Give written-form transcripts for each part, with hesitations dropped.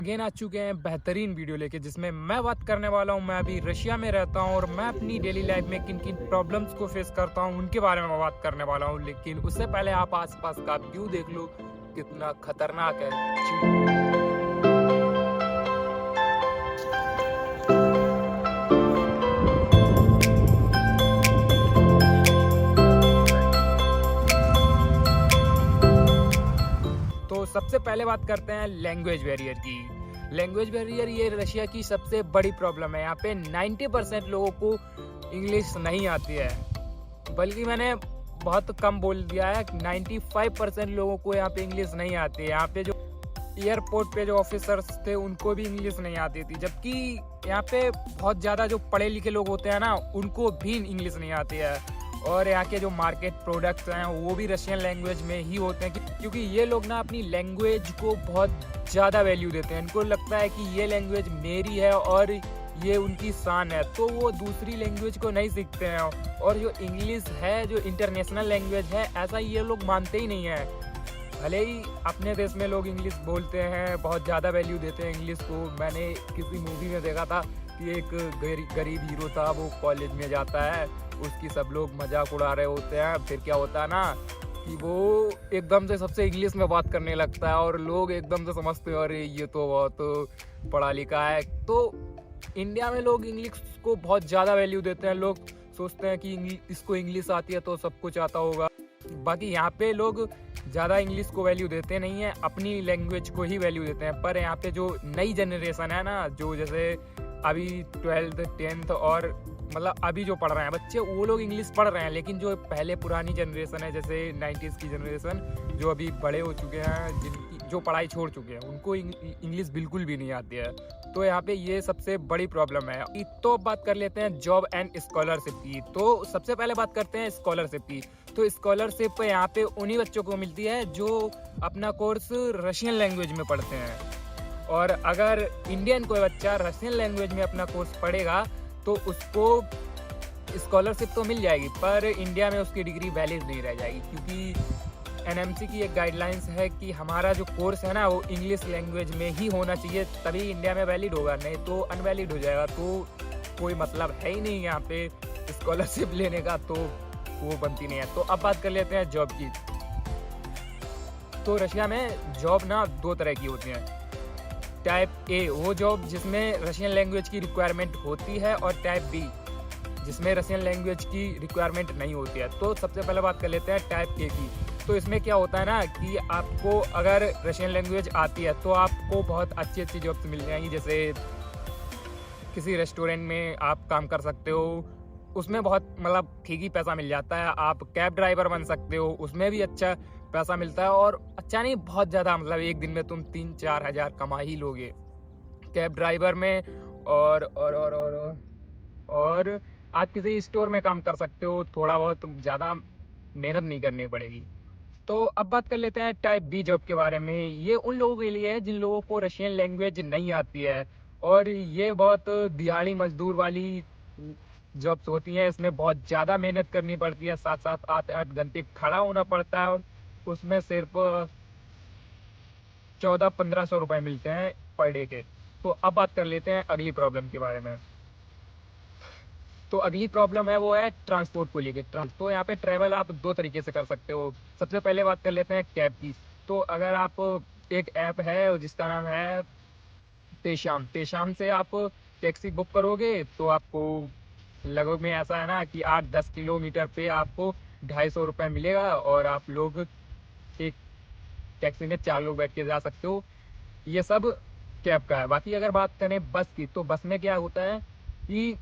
Again आ चुके हैं बेहतरीन वीडियो लेके, जिसमें मैं बात करने वाला हूँ। मैं अभी रशिया में रहता हूँ और मैं अपनी डेली लाइफ में किन किन प्रॉब्लम्स को फेस करता हूँ उनके बारे में मैं बात करने वाला हूँ। लेकिन उससे पहले आप आसपास का व्यू देख लो, कितना खतरनाक है। तो सबसे पहले बात करते हैं लैंग्वेज बैरियर की। लैंग्वेज बैरियर ये रशिया की सबसे बड़ी प्रॉब्लम है। यहाँ पे 90% लोगों को इंग्लिश नहीं आती है, बल्कि मैंने बहुत कम बोल दिया है, 95% लोगों को यहाँ पे इंग्लिश नहीं आती है। यहाँ पे जो एयरपोर्ट पे जो ऑफिसर्स थे उनको भी इंग्लिश नहीं आती थी, जबकि यहाँ पे बहुत ज़्यादा जो पढ़े लिखे लोग होते हैं ना, उनको भी इंग्लिश नहीं आती है। और यहाँ के जो मार्केट प्रोडक्ट्स हैं वो भी रशियन लैंग्वेज में ही होते हैं, क्योंकि ये लोग ना अपनी लैंग्वेज को बहुत ज़्यादा वैल्यू देते हैं। इनको लगता है कि ये लैंग्वेज मेरी है और ये उनकी शान है, तो वो दूसरी लैंग्वेज को नहीं सीखते हैं। और जो इंग्लिश है, जो इंटरनेशनल लैंग्वेज है, ऐसा ये लोग मानते ही नहीं है। भले ही अपने देश में लोग इंग्लिश बोलते हैं, बहुत ज़्यादा वैल्यू देते हैं इंग्लिश को। मैंने किसी मूवी में देखा था कि एक गरीब हीरो था, वो कॉलेज में जाता है, उसकी सब लोग मजाक उड़ा रहे होते हैं। फिर क्या होता है ना कि वो एकदम से सबसे इंग्लिश में बात करने लगता है और लोग एकदम से समझते हैं अरे ये तो बहुत पढ़ा लिखा है। तो इंडिया में लोग इंग्लिश को बहुत ज़्यादा वैल्यू देते हैं। लोग सोचते हैं कि इसको इंग्लिश आती है तो सब कुछ आता होगा। बाकी यहाँ पे लोग ज़्यादा इंग्लिश को वैल्यू देते नहीं है, अपनी लैंग्वेज को ही वैल्यू देते हैं। पर यहाँ पे जो नई जनरेशन है ना, जो जैसे अभी 12th 10th और मतलब अभी जो पढ़ रहे हैं बच्चे, वो लोग इंग्लिश पढ़ रहे हैं। लेकिन जो पहले पुरानी जनरेशन है, जैसे 90s की जनरेशन, जो अभी बड़े हो चुके हैं, जिनकी जो पढ़ाई छोड़ चुके हैं, उनको इंग्लिश बिल्कुल भी नहीं आती है। तो यहाँ पे ये सबसे बड़ी प्रॉब्लम है। तो अब बात कर लेते हैं जॉब एंड स्कॉलरशिप की। तो सबसे पहले बात करते हैं स्कॉलरशिप की। तो स्कॉलरशिप यहाँ पे उन्हीं बच्चों को मिलती है जो अपना कोर्स रशियन लैंग्वेज में पढ़ते हैं। और अगर इंडियन कोई बच्चा रशियन लैंग्वेज में अपना कोर्स पढ़ेगा तो उसको स्कॉलरशिप तो मिल जाएगी, पर इंडिया में उसकी डिग्री वैलिड नहीं रह जाएगी, क्योंकि एनएमसी की एक गाइडलाइंस है कि हमारा जो कोर्स है ना वो इंग्लिश लैंग्वेज में ही होना चाहिए, तभी इंडिया में वैलिड होगा, नहीं तो अनवैलिड हो जाएगा। तो कोई मतलब है ही नहीं यहाँ पे स्कॉलरशिप लेने का, तो वो बनती नहीं है। तो अब बात कर लेते हैं जॉब की। तो रशिया में जॉब ना दो तरह की होती हैं। टाइप ए वो जॉब जिसमें रशियन लैंग्वेज की रिक्वायरमेंट होती है, और टाइप बी जिसमें रशियन लैंग्वेज की रिक्वायरमेंट नहीं होती है। तो सबसे पहले बात कर लेते हैं टाइप ए की। तो इसमें क्या होता है ना कि आपको अगर रशियन लैंग्वेज आती है तो आपको बहुत अच्छी अच्छी जॉब्स मिल जाएंगी। जैसे किसी रेस्टोरेंट में आप काम कर सकते हो, उसमें बहुत मतलब ठीक ही पैसा मिल जाता है। आप कैब ड्राइवर बन सकते हो, उसमें भी अच्छा पैसा मिलता है, और अच्छा नहीं, बहुत ज़्यादा, मतलब एक दिन में तुम 3-4 हज़ार कमा ही लोगे कैब ड्राइवर में। और आप किसी स्टोर में काम कर सकते हो, थोड़ा बहुत, ज़्यादा मेहनत नहीं करनी पड़ेगी। तो अब बात कर लेते हैं टाइप बी जॉब के बारे में। ये उन लोगों के लिए है जिन लोगों को रशियन लैंग्वेज नहीं आती है, और ये बहुत दिहाड़ी मजदूर वाली जॉब्स होती हैं। इसमें बहुत ज़्यादा मेहनत करनी पड़ती है, 7-7 8-8 घंटे खड़ा होना पड़ता है, और उसमें सिर्फ 1400-1500 रुपये मिलते हैं पर डे के। तो अब बात कर लेते हैं अगली प्रॉब्लम के बारे में। तो अगली प्रॉब्लम है वो है ट्रांसपोर्ट को लेकर। तो यहाँ पे ट्रैवल आप दो तरीके से कर सकते हो। सबसे पहले बात कर लेते हैं कैब की। तो अगर आप, एक ऐप है जिसका नाम है तेशाम, तेशाम से आप टैक्सी बुक करोगे तो आपको लगभग में ऐसा है ना कि 8-10 किलोमीटर पे आपको 250 रुपये मिलेगा, और आप लोग एक टैक्सी में 4 लोग बैठ के जा सकते हो। ये सब कैब का है। बाकी अगर बात करें बस की, तो बस में क्या होता है कि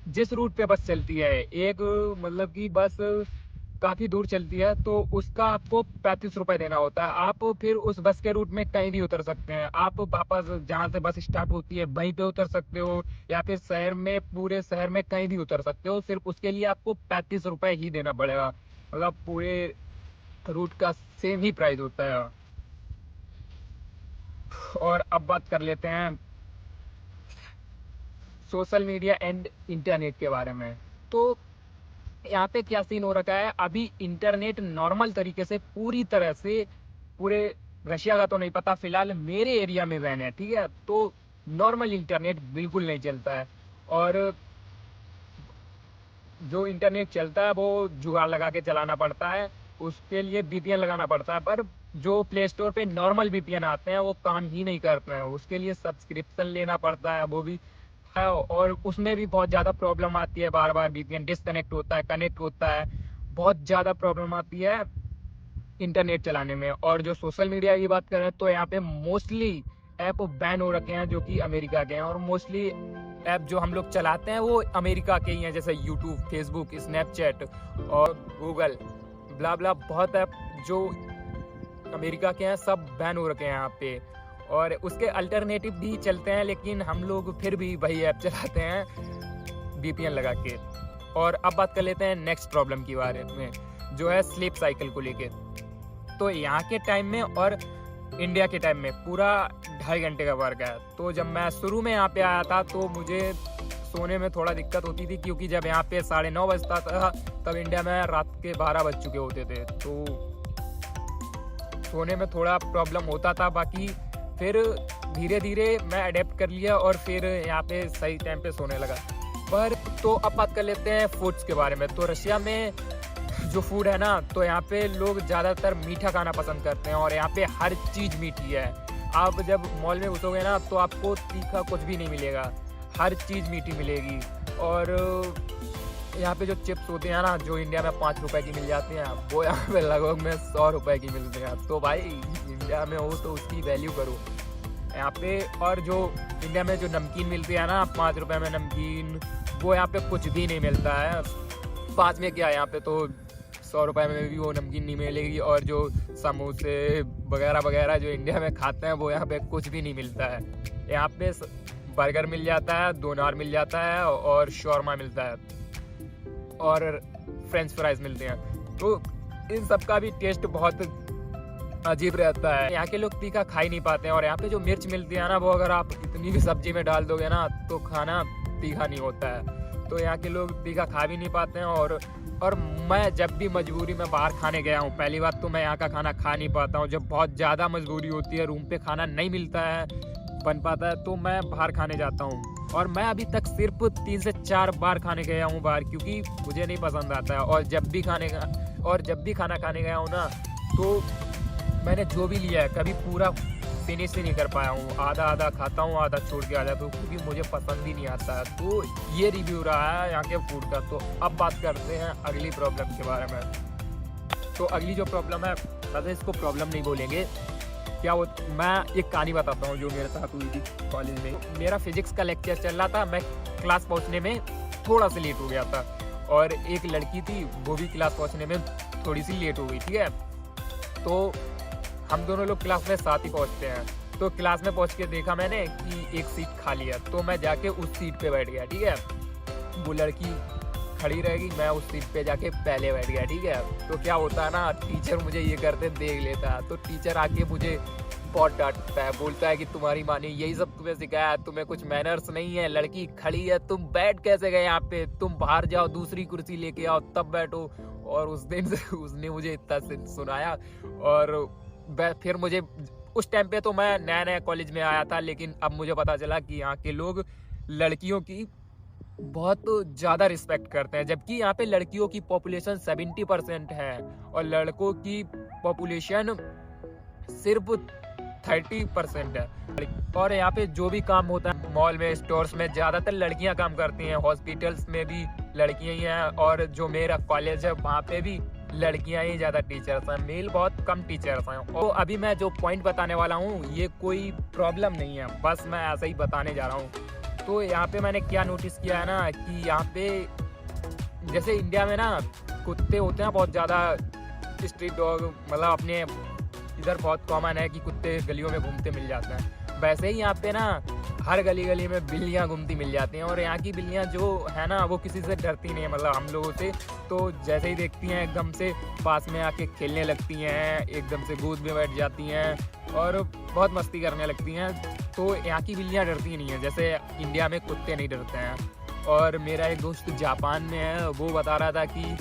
जिस रूट पे बस चलती है, एक मतलब कि बस काफ़ी दूर चलती है, तो उसका आपको 35 रुपये देना होता है। आप फिर उस बस के रूट में कहीं भी उतर सकते हैं। आप वापस जहाँ से बस स्टार्ट होती है वहीं पे उतर सकते हो, या फिर शहर में, पूरे शहर में कहीं भी उतर सकते हो। सिर्फ उसके लिए आपको 35 रुपये ही देना पड़ेगा, मतलब पूरे रूट का सेम ही प्राइस होता है। और अब बात कर लेते हैं सोशल मीडिया एंड इंटरनेट के बारे में। तो यहाँ पे क्या सीन हो रखा है, अभी इंटरनेट नॉर्मल तरीके से पूरी तरह से पूरे रशिया का तो नहीं पता, फिलहाल मेरे एरिया में बैन है, ठीक है। तो नॉर्मल इंटरनेट बिल्कुल नहीं चलता है, और जो इंटरनेट चलता है वो जुगाड़ लगा के चलाना पड़ता है, उसके लिए वीपीएन लगाना पड़ता है। पर जो प्ले स्टोर पे नॉर्मल वीपीएन आते हैं वो काम ही नहीं करते हैं, उसके लिए सब्सक्रिप्शन लेना पड़ता है, वो भी है। और उसमें भी बहुत ज़्यादा प्रॉब्लम आती है, बार बार वीपीएन डिसकनेक्ट होता है, कनेक्ट होता है, बहुत ज़्यादा प्रॉब्लम आती है इंटरनेट चलाने में। और जो सोशल मीडिया की बात करें तो यहाँ पे मोस्टली ऐप बैन हो रखे हैं जो कि अमेरिका के हैं, और मोस्टली ऐप जो हम लोग चलाते हैं वो अमेरिका के ही हैं, जैसे यूट्यूब, फेसबुक, स्नैपचैट और गूगल, ब्ला ब्ला, बहुत ऐप जो अमेरिका के हैं सब बैन हो रखे हैं यहाँ पे। और उसके अल्टरनेटिव भी चलते हैं, लेकिन हम लोग फिर भी वही ऐप चलाते हैं वीपीएन लगा के। और अब बात कर लेते हैं नेक्स्ट प्रॉब्लम के बारे में, जो है स्लीप साइकिल को लेके। तो यहाँ के टाइम में और इंडिया के टाइम में पूरा 2.5 घंटे का फर्क है। तो जब मैं शुरू में यहाँ पे आया था तो मुझे सोने में थोड़ा दिक्कत होती थी, क्योंकि जब यहाँ पे 9:30 बजता था तब इंडिया में रात के 12 बज चुके होते थे, तो सोने में थोड़ा प्रॉब्लम होता था। बाकी फिर धीरे धीरे मैं अडेप्ट कर लिया और फिर यहाँ पे सही टाइम पे सोने लगा। पर तो अब बात कर लेते हैं फूड्स के बारे में। तो रशिया में जो फूड है ना, तो यहाँ पे लोग ज़्यादातर मीठा खाना पसंद करते हैं, और यहाँ पे हर चीज़ मीठी है। आप जब मॉल में घुसोगे ना तो आपको तीखा कुछ भी नहीं मिलेगा, हर चीज़ मीठी मिलेगी। और यहाँ पे जो चिप्स होते हैं ना, जो इंडिया में 5 रुपए की मिल जाती हैं, वो यहाँ पे लगभग में 100 रुपए की मिलते हैं। तो भाई इंडिया में हो तो उसकी वैल्यू करो यहाँ पे। और जो इंडिया में जो नमकीन मिलती है ना, 5 रुपए में नमकीन, वो यहाँ पे कुछ भी नहीं मिलता है। 5 में क्या, यहाँ पे तो 100 रुपए में भी वो नमकीन नहीं मिलेगी। और जो समोसे वगैरह वगैरह जो इंडिया में खाते हैं वो यहाँ पे कुछ भी नहीं मिलता है। यहाँ पे बर्गर मिल जाता है, दोनार मिल जाता है, और शौरमा मिलता है, और फ्रेंच फ्राइज मिलते हैं। तो इन सब का भी टेस्ट बहुत अजीब रहता है। यहाँ के लोग तीखा खा ही नहीं पाते हैं। और यहाँ पे जो मिर्च मिलती है ना, वो अगर आप इतनी भी सब्जी में डाल दोगे ना तो खाना तीखा नहीं होता है। तो यहाँ के लोग तीखा खा भी नहीं पाते हैं। और मैं जब भी मजबूरी में बाहर खाने गया हूँ, पहली बात तो मैं यहाँ का खाना खा नहीं पाता हूँ। जब बहुत ज़्यादा मजबूरी होती है, रूम पे खाना नहीं मिलता है, बन पाता है, तो मैं बाहर खाने जाता हूँ। और मैं अभी तक सिर्फ 3 से 4 बार खाने गया हूँ बाहर, क्योंकि मुझे नहीं पसंद आता है। और जब भी खाना खाने गया हूँ ना, तो मैंने जो भी लिया है कभी पूरा फिनिश ही नहीं कर पाया हूँ। आधा आधा खाता हूँ, आधा छोड़ के आ जाता हूँ, क्योंकि मुझे पसंद ही नहीं आता है। तो ये रिव्यू रहा है यहाँ के फूड का। तो अब बात करते हैं अगली प्रॉब्लम के बारे में। तो अगली जो प्रॉब्लम है, वैसे इसको प्रॉब्लम नहीं बोलेंगे, क्या वो, मैं एक कहानी बताता हूँ जो मेरे साथ हुई थी कॉलेज में। मेरा फिजिक्स का लेक्चर चल रहा था, मैं क्लास पहुँचने में थोड़ा सा लेट हो गया था, और एक लड़की थी वो भी क्लास पहुँचने में थोड़ी सी लेट हो गई, ठीक है। तो हम दोनों लोग क्लास में साथ ही पहुँचते हैं। तो क्लास में पहुँच के देखा मैंने कि एक सीट खाली है, तो मैं जाके उस सीट पे बैठ गया, ठीक है। वो लड़की खड़ी रहेगी, मैं उस सीट पे जाके पहले बैठ गया, ठीक है। तो क्या होता है ना, टीचर मुझे ये करते देख लेता है, तो टीचर आके मुझे बहुत डांटता है, बोलता है कि तुम्हारी माँ ने यही सब तुम्हें सिखाया है, तुम्हें कुछ मैनर्स नहीं है, लड़की खड़ी है, तुम बैठ कैसे गए यहाँ पे, तुम बाहर जाओ, दूसरी कुर्सी लेके आओ तब बैठो। और उस दिन से उसने मुझे इतना सुनाया। और फिर मुझे उस टाइम पे तो मैं नया नया कॉलेज में आया था, लेकिन अब मुझे पता चला कि यहाँ के लोग लड़कियों की बहुत ज़्यादा रिस्पेक्ट करते हैं, जबकि यहाँ पे लड़कियों की पॉपुलेशन 70% है और लड़कों की पॉपुलेशन सिर्फ 30% है। और यहाँ पे जो भी काम होता है मॉल में, स्टोर्स में, ज़्यादातर लड़कियाँ काम करती हैं, हॉस्पिटल्स में भी लड़कियाँ ही हैं। और जो मेरा कॉलेज है वहाँ पे भी लड़कियाँ ही ज़्यादा टीचर्स हैं, मेल बहुत कम टीचर्स हैं। और अभी मैं जो पॉइंट बताने वाला हूँ ये कोई प्रॉब्लम नहीं है, बस मैं ऐसा ही बताने जा रहा हूँ। तो यहाँ पे मैंने क्या नोटिस किया है ना, कि यहाँ पे जैसे इंडिया में ना कुत्ते होते हैं बहुत ज़्यादा, स्ट्रीट डॉग, मतलब अपने इधर बहुत कॉमन है कि कुत्ते गलियों में घूमते मिल जाते हैं। वैसे ही यहाँ पे ना हर गली गली में बिल्लियाँ घूमती मिल जाती हैं। और यहाँ की बिल्लियाँ जो है ना वो किसी से डरती नहीं है, मतलब हम लोगों से। तो जैसे ही देखती हैं एकदम से पास में आके खेलने लगती हैं, एकदम से गोद में बैठ जाती हैं और बहुत मस्ती करने लगती हैं। तो यहाँ की बिल्लियाँ डरती नहीं हैं, जैसे इंडिया में कुत्ते नहीं डरते हैं। और मेरा एक दोस्त जापान में है, वो बता रहा था कि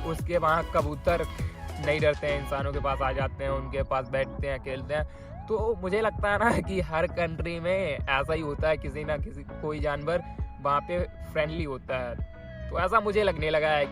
उसके वहाँ कबूतर नहीं डरते हैं, इंसानों के पास आ जाते हैं, उनके पास बैठते हैं, खेलते हैं। तो मुझे लगता है ना कि हर कंट्री में ऐसा ही होता है, किसी ना किसी कोई जानवर वहाँ पे फ्रेंडली होता है। तो ऐसा मुझे लगने लगा है कि